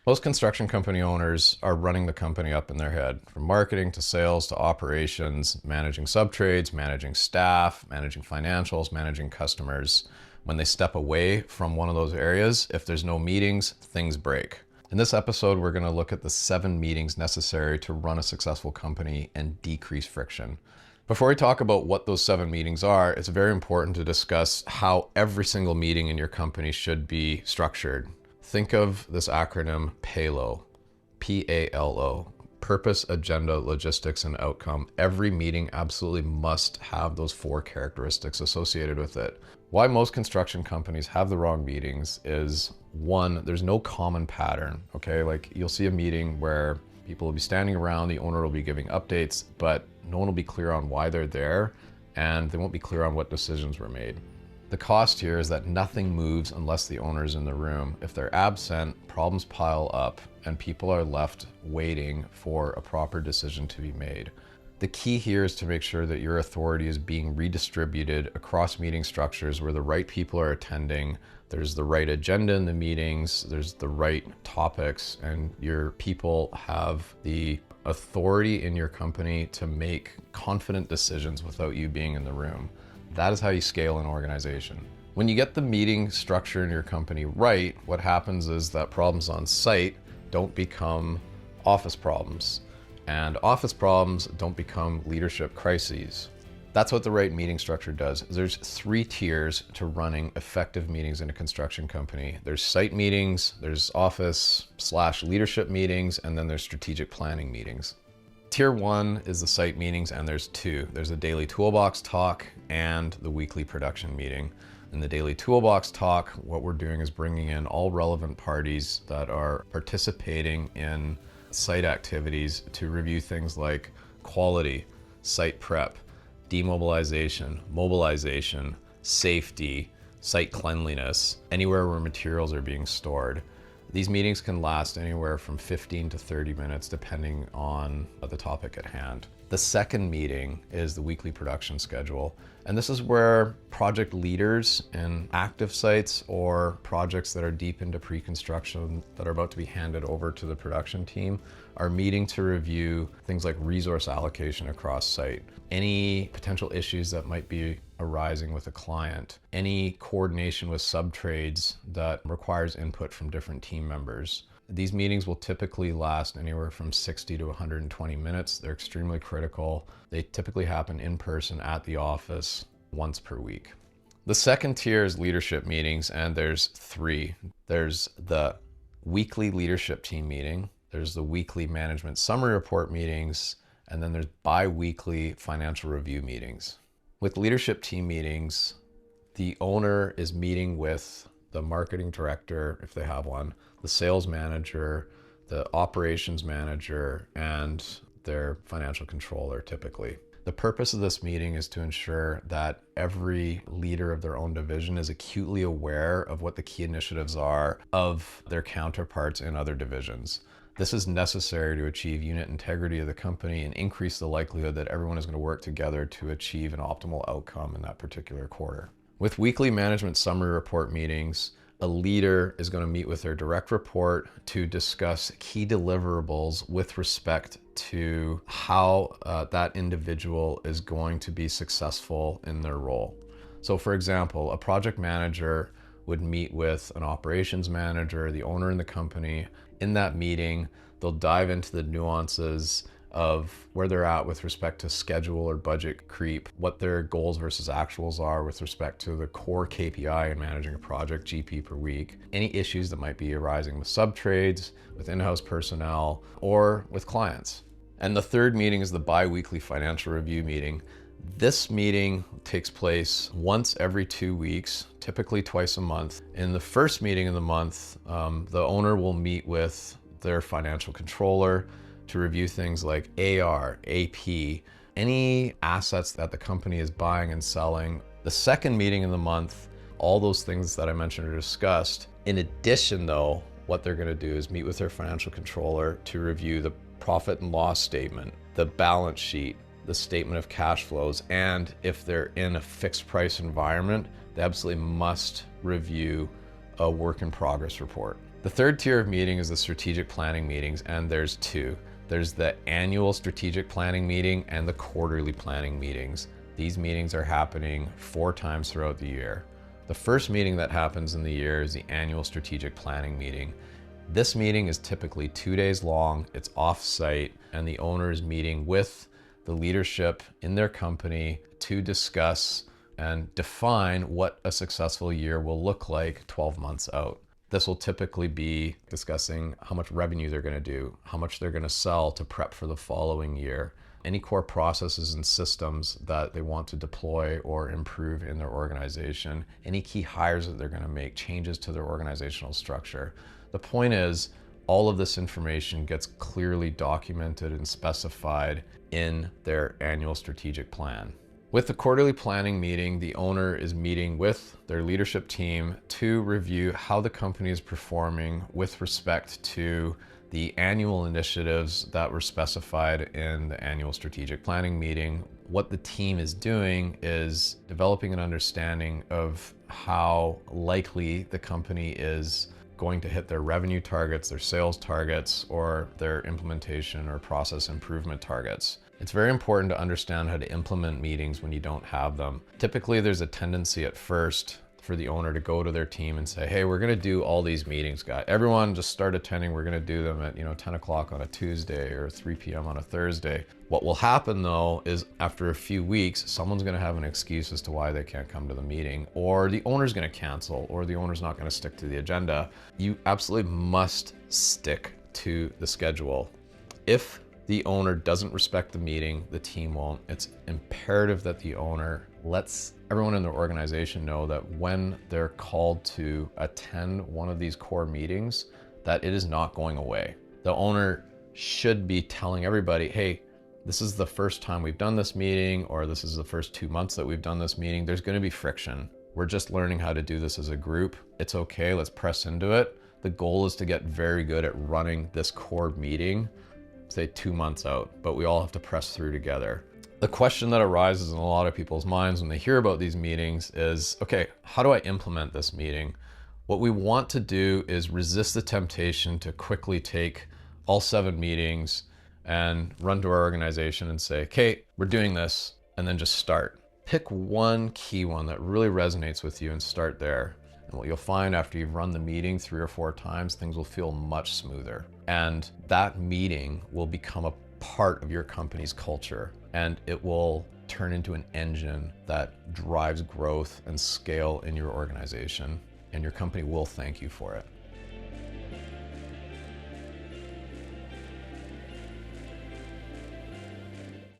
Most construction company owners are running the company up in their head, from marketing to sales to operations, managing subtrades, managing staff, managing financials, managing customers. When they step away from one of those areas, if there's no meetings, things break. In this episode, we're going to look at the 7 meetings necessary to run a successful company and decrease friction. Before we talk about what those 7 meetings are, it's very important to discuss how every single meeting in your company should be structured. Think of this acronym PALO, P-A-L-O, Purpose, Agenda, Logistics, and Outcome. Every meeting absolutely must have those 4 characteristics associated with it. Why most construction companies have the wrong meetings is, 1, there's no common pattern, okay? Like, you'll see a meeting where people will be standing around, the owner will be giving updates, but no one will be clear on why they're there, and they won't be clear on what decisions were made. The cost here is that nothing moves unless the owner is in the room. If they're absent, problems pile up and people are left waiting for a proper decision to be made. The key here is to make sure that your authority is being redistributed across meeting structures where the right people are attending, there's the right agenda in the meetings, there's the right topics, and your people have the authority in your company to make confident decisions without you being in the room. That is how you scale an organization. When you get the meeting structure in your company right, what happens is that problems on site don't become office problems, and office problems don't become leadership crises. That's what the right meeting structure does. There's 3 tiers to running effective meetings in a construction company. There's site meetings, there's office/leadership meetings, and then there's strategic planning meetings. Tier 1 is the site meetings, and there's 2. There's a daily toolbox talk and the weekly production meeting. In the daily toolbox talk, what we're doing is bringing in all relevant parties that are participating in site activities to review things like quality, site prep, demobilization, mobilization, safety, site cleanliness, anywhere where materials are being stored. These meetings can last anywhere from 15 to 30 minutes depending on the topic at hand. The second meeting is the weekly production schedule, and this is where project leaders in active sites or projects that are deep into pre-construction that are about to be handed over to the production team are meeting to review things like resource allocation across site, any potential issues that might be arising with a client, any coordination with subtrades that requires input from different team members. These meetings will typically last anywhere from 60 to 120 minutes. They're extremely critical. They typically happen in person at the office once per week. The second tier is leadership meetings, and there's 3. There's the weekly leadership team meeting, there's the weekly management summary report meetings, and then there's bi-weekly financial review meetings. With leadership team meetings, the owner is meeting with the marketing director, if they have one, the sales manager, the operations manager, and their financial controller typically. The purpose of this meeting is to ensure that every leader of their own division is acutely aware of what the key initiatives are of their counterparts in other divisions. This is necessary to achieve unit integrity of the company and increase the likelihood that everyone is going to work together to achieve an optimal outcome in that particular quarter. With weekly management summary report meetings, a leader is going to meet with their direct report to discuss key deliverables with respect to how that individual is going to be successful in their role. So for example, a project manager would meet with an operations manager, the owner in the company. In that meeting, they'll dive into the nuances of where they're at with respect to schedule or budget creep, what their goals versus actuals are with respect to the core KPI in managing a project, GP per week, any issues that might be arising with subtrades, with in-house personnel, or with clients. And the third meeting is the bi-weekly financial review meeting. This meeting takes place once every 2 weeks, typically twice a month. In the first meeting of the month, the owner will meet with their financial controller to review things like AR, AP, any assets that the company is buying and selling. The second meeting in the month, all those things that I mentioned are discussed. In addition though, what they're gonna do is meet with their financial controller to review the profit and loss statement, the balance sheet, the statement of cash flows, and if they're in a fixed price environment, they absolutely must review a work in progress report. The third tier of meeting is the strategic planning meetings, and there's two. There's the annual strategic planning meeting and the quarterly planning meetings. These meetings are happening 4 times throughout the year. The first meeting that happens in the year is the annual strategic planning meeting. This meeting is typically 2 days long, it's off-site, and the owner is meeting with the leadership in their company to discuss and define what a successful year will look like 12 months out. This will typically be discussing how much revenue they're going to do, how much they're going to sell to prep for the following year, any core processes and systems that they want to deploy or improve in their organization, any key hires that they're going to make, changes to their organizational structure. The point is, all of this information gets clearly documented and specified in their annual strategic plan. With the quarterly planning meeting, the owner is meeting with their leadership team to review how the company is performing with respect to the annual initiatives that were specified in the annual strategic planning meeting. What the team is doing is developing an understanding of how likely the company is going to hit their revenue targets, their sales targets, or their implementation or process improvement targets. It's very important to understand how to implement meetings when you don't have them. Typically, there's a tendency at first for the owner to go to their team and say, hey, we're gonna do all these meetings, guys. Everyone just start attending. We're gonna do them at 10 o'clock on a Tuesday or 3 p.m. on a Thursday. What will happen though is after a few weeks, someone's gonna have an excuse as to why they can't come to the meeting, or the owner's gonna cancel, or the owner's not gonna stick to the agenda. You absolutely must stick to the schedule. If the owner doesn't respect the meeting, the team won't. It's imperative that the owner lets everyone in their organization know that when they're called to attend one of these core meetings, that it is not going away. The owner should be telling everybody, hey, this is the first time we've done this meeting, or this is the first 2 months that we've done this meeting. There's gonna be friction. We're just learning how to do this as a group. It's okay, let's press into it. The goal is to get very good at running this core meeting, say 2 months out, but we all have to press through together. The question that arises in a lot of people's minds when they hear about these meetings is, okay, how do I implement this meeting? What we want to do is resist the temptation to quickly take all 7 meetings and run to our organization and say, okay, we're doing this, and then just start. Pick one key one that really resonates with you and start there. And what you'll find after you've run the meeting 3 or 4 times, things will feel much smoother. And that meeting will become a part of your company's culture, and it will turn into an engine that drives growth and scale in your organization, and your company will thank you for it.